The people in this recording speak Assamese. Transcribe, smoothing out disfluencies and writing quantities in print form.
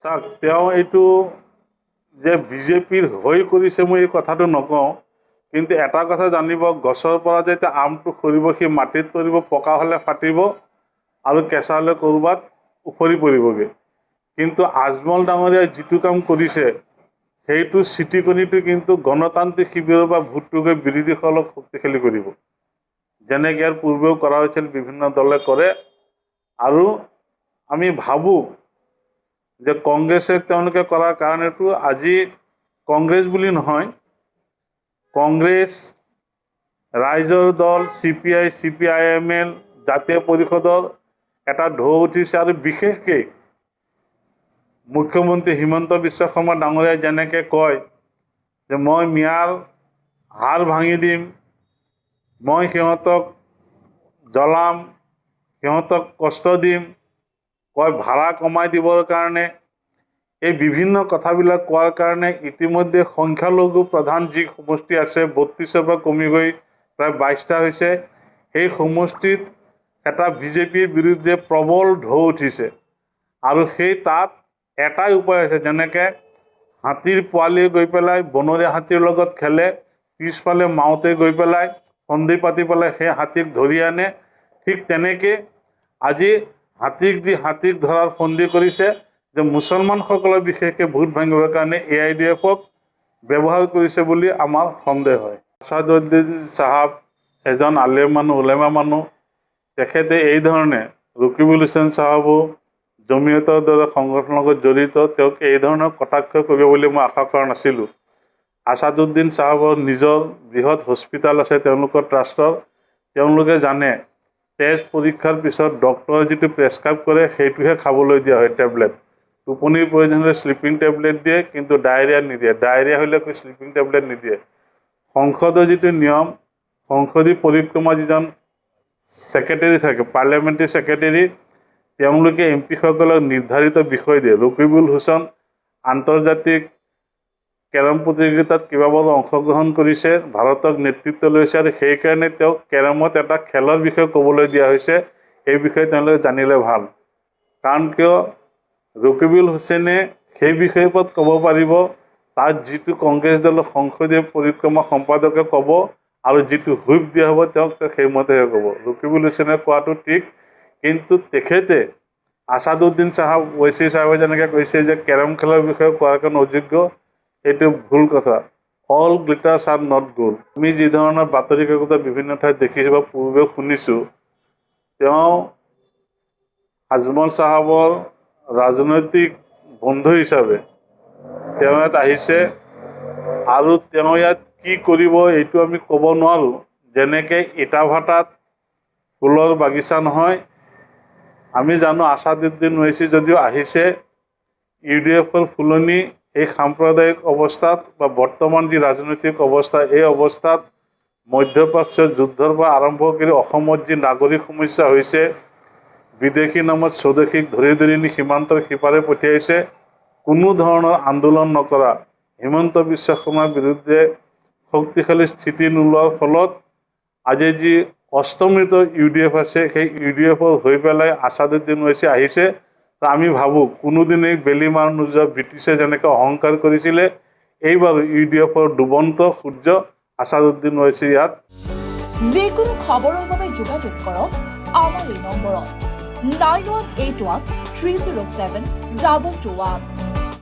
চাওক তেওঁ এইটো যে বিজেপিৰ হৈ কৰিছে মই এই কথাটো নকওঁ, কিন্তু এটা কথা জানিব, গছৰ পৰা যেতিয়া আমটো সৰিব সি মাটিত পৰিব, পকা হ'লে ফাটিব আৰু কেঁচা হ'লে ক'ৰবাত উফৰি পৰিবগৈ। কিন্তু আজমল ডাঙৰীয়াই যিটো কাম কৰিছে সেইটো চিটিকণিটো কিন্তু গণতান্ত্ৰিক শিবিৰৰ পৰা ভোটটো গৈ বিৰোধীসকলক শক্তিশালী কৰিব, যেনেকৈ ইয়াৰ পূৰ্বেও কৰা হৈছিল, বিভিন্ন দলে কৰে। আৰু আমি ভাবোঁ যে কংগ্ৰেছে তেওঁলোকে কৰাৰ কাৰণেতো আজি কংগ্ৰেছ বুলি নহয়, কংগ্ৰেছ, ৰাইজৰ দল, CPI, CPIML, জাতীয় পৰিষদৰ এটা ঢৌ উঠিছে। আৰু বিশেষকৈ মুখ্যমন্ত্ৰী হিমন্ত বিশ্ব শৰ্মা ডাঙৰীয়াই যেনেকৈ কয় যে মই মিয়াৰ হাড় ভাঙি দিম, মই সিহঁতক জ্বলাম, সিহঁতক কষ্ট দিম, কয় ভাড়া কমাই দিবৰ কাৰণে, এই বিভিন্ন কথাবিলাক কোৱাৰ কাৰণে ইতিমধ্যে সংখ্যালঘু প্ৰধান যি সমষ্টি আছে 32ৰ পৰা কমি গৈ প্ৰায় 22টা হৈছে। সেই সমষ্টিত এটা বিজেপিৰ বিৰুদ্ধে প্ৰবল ঢৌ উঠিছে। আৰু সেই তাত এটাই উপায় আছে, যেনেকৈ হাতীৰ পোৱালি গৈ পেলাই বনৰীয়া হাতীৰ লগত খেলে, পিছফালে মাওতে গৈ পেলাই সন্ধি পাতি পেলাই সেই হাতীক ধৰি আনে, ঠিক তেনেকৈ আজি হাতীক ধৰাৰ ফন্দি কৰিছে যে মুছলমানসকলৰ বিশেষকৈ ভোট ভাঙিবৰ কাৰণে AIDFক ব্যৱহাৰ কৰিছে বুলি আমাৰ সন্দেহ হয়। আছাদুদ্দিন চাহাব এজন আলেম মানুহ, উলেমা মানুহ, তেখেতে এই ধৰণে ৰকিবুল হুছেইন চাহাবো জমিয়তৰ দৰে সংগঠনৰ লগত জড়িত, তেওঁক এই ধৰণৰ কটাক্ষ কৰিব বুলি মই আশা কৰা নাছিলোঁ। আছাদুদ্দিন চাহাবৰ নিজৰ বৃহৎ হস্পিটেল আছে তেওঁলোকৰ ট্ৰাষ্টৰ, তেওঁলোকে জানে তেজ পৰীক্ষাৰ পিছত ডক্টৰে যিটো প্ৰেছক্ৰাইব কৰে সেইটোহে খাবলৈ দিয়া হয়, টেবলেট। টোপনিৰ প্ৰয়োজন হ'লে শ্লিপিং টেবলেট দিয়ে, কিন্তু ডায়েৰিয়া নিদিয়ে, ডায়েৰিয়া হ'লে শ্লিপিং টেবলেট নিদিয়ে। সংসদৰ যিটো নিয়ম, সংসদীয় পৰিক্ৰমা যিজন ছেক্ৰেটেৰী থাকে, পাৰ্লিয়ামেণ্টাৰী ছেক্ৰেটেৰী, তেওঁলোকে MP সকলক নিৰ্ধাৰিত বিষয় দিয়ে। ৰকিবুল হুছেইন আন্তৰ্জাতিক কেৰম প্ৰতিযোগিতাত কেইবাবাৰো অংশগ্ৰহণ কৰিছে, ভাৰতক নেতৃত্ব লৈছে, আৰু সেইকাৰণে তেওঁক কেৰমত এটা খেলৰ বিষয়ে ক'বলৈ দিয়া হৈছে। এই বিষয়ে তেওঁলোকে জানিলে ভাল, কাৰণ কিয় ৰকিবুল হুছেইনে সেই বিষয়ৰ ওপৰত ক'ব পাৰিব, তাত যিটো কংগ্ৰেছ দলৰ সংসদীয় পৰিক্ৰমা সম্পাদকে ক'ব আৰু যিটো হুইপ দিয়া হ'ব তেওঁক সেইমতেহে ক'ব। ৰকিবুল হুছেইনে কোৱাটো ঠিক, কিন্তু তেখেতে আছাদুদ্দিন চাহাব, ঐচি চাহাবে যেনেকৈ কৈছে যে কেৰম খেলৰ বিষয়ে কোৱাৰ কাৰণে অযোগ্য, এইটো ভুল কথা। All glitters are not gold. আমি যি ধৰণৰ বাতৰি কাকতত বিভিন্ন ঠাইত দেখিছোঁ বা পূৰ্বেও শুনিছোঁ, তেওঁ আজমল চাহাবৰ ৰাজনৈতিক বন্ধু হিচাপে তেওঁ ইয়াত আহিছে, আৰু তেওঁ ইয়াত কি কৰিব এইটো আমি ক'ব নোৱাৰোঁ। যেনেকৈ ইটা ভাটাত ফুলৰ বাগিচা নহয়, আমি জানো আছাদুদ্দিন ঐচি যদিও আহিছে, UDFৰ ফুলনি এই সাম্প্ৰদায়িক অৱস্থাত বা বৰ্তমান যি ৰাজনৈতিক অৱস্থা, এই অৱস্থাত মধ্যপ্ৰাচ্যৰ যুদ্ধৰ পৰা আৰম্ভ কৰি অসমত যি নাগৰিক সমস্যা হৈছে, বিদেশী নামত স্বদেশীক ধৰি ধৰি নি সীমান্তৰ সিপাৰে পঠিয়াইছে, কোনো ধৰণৰ আন্দোলন নকৰা হিমন্ত বিশ্ব শৰ্মাৰ বিৰুদ্ধে শক্তিশালী স্থিতি নোলোৱাৰ ফলত আজি যি অষ্টমিত UDF আছে, সেই UDFৰ হৈ পেলাই আছাদুদ্দিন ঐচি আহিছে। আমি ভাবোঁ কোনোদিনেই বেলি মাৰ নোযোৱা ব্ৰিটিছে যেনেকৈ অহংকাৰ কৰিছিলে, এইবাৰ UDFৰ ডুবন্ত সূৰ্য আছাদুদ্দিন ঐচি ইয়াত। যিকোনো খবৰৰ বাবে যোগাযোগ কৰক আমাৰ এই নম্বৰত 9181 307 2221।